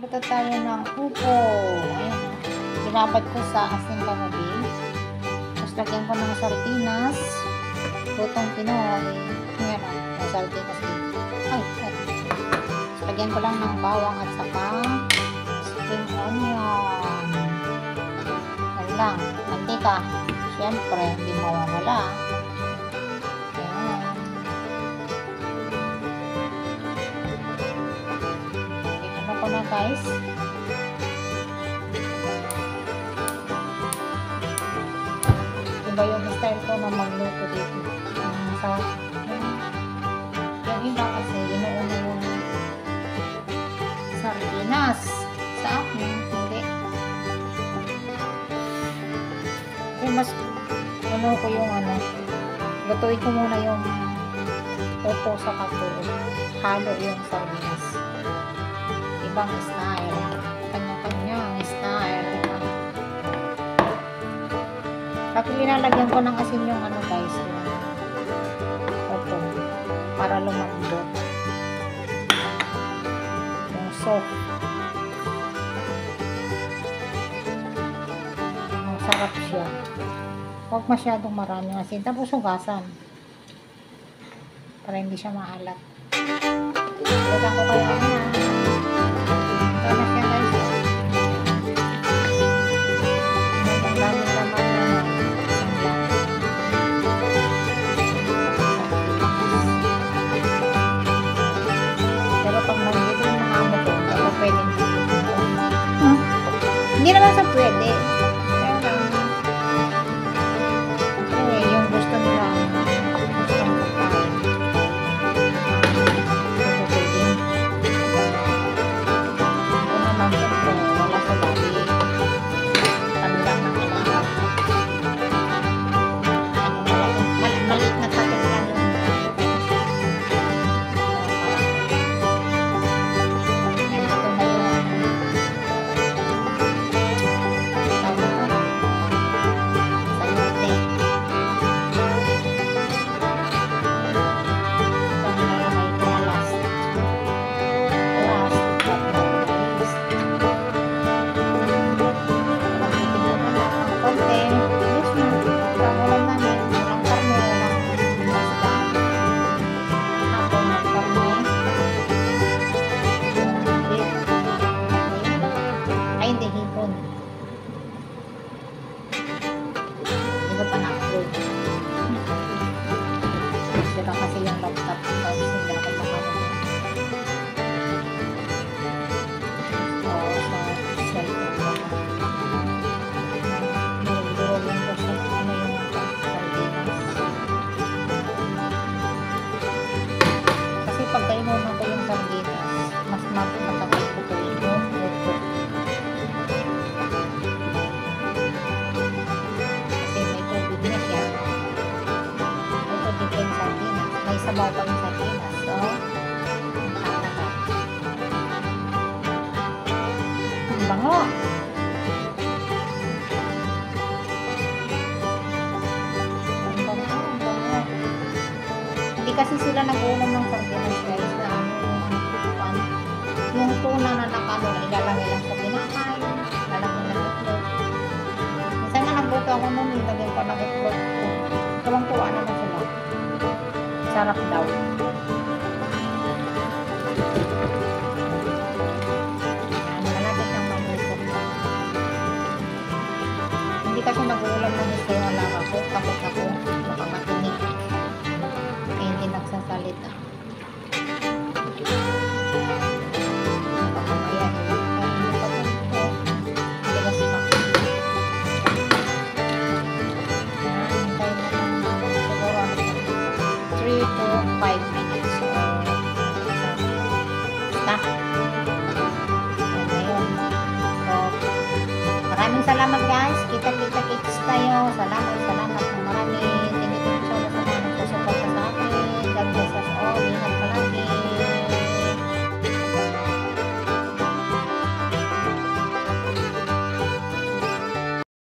Magluto tayo ng upo. Ayan. Binabad ko sa asin kagabi. Tapos lagyan ko ng sardinas. Lutong Pinoy. Ayan o. May sardinas dito. Ay. Tapos lagyan ko lang ng bawang at saka spring onion. Yan lang. Mantika. Siyempre, hindi mawawala. Ayan. Tingnan ko na guys. Iba yung style ko na magluto dito. Yung iba kasi inuuna yung sardinas. Sa akin, hindi. Kasi mas ko yung lutuin ko muna yung upo sa katulog. Halo yung sardinas. Ibang style. Kanya-kanyang style. Tapos linalagyan ko ng asin yung guys, yung upo para lumambot. Yung soft. Sarap siya. Huwag masyadong maraming asin. Tapos hugasan. Para hindi siya maalat. Lagyan ko kayo na. Ito na siya guys. Ang daming laman na pero pag nandito yung mga amo ko, ako pwedeng hindi naman sa pwede. Kasi yung laptop ko hindi ako makamit. Sa cellphone ko. Nagduro lang ko sa yung sardinas. Kasi pag kainuman ko yung sardinas, mas matagal ko ito yung upo. Kasi may tubig na siya. May tubig yung sardinas. May sabaw pa yung sardinas. So, ang bango. Ang bango. Hindi kasi sila nag-ulam ng sardinas guys na yung tuna na ilalagay lang sa pinakay, lalagyan ng itlog. Minsan na nagbuto ako nun, ilagay pa ng itlog. Tuwang-tuwa naman sila. Sarap daw.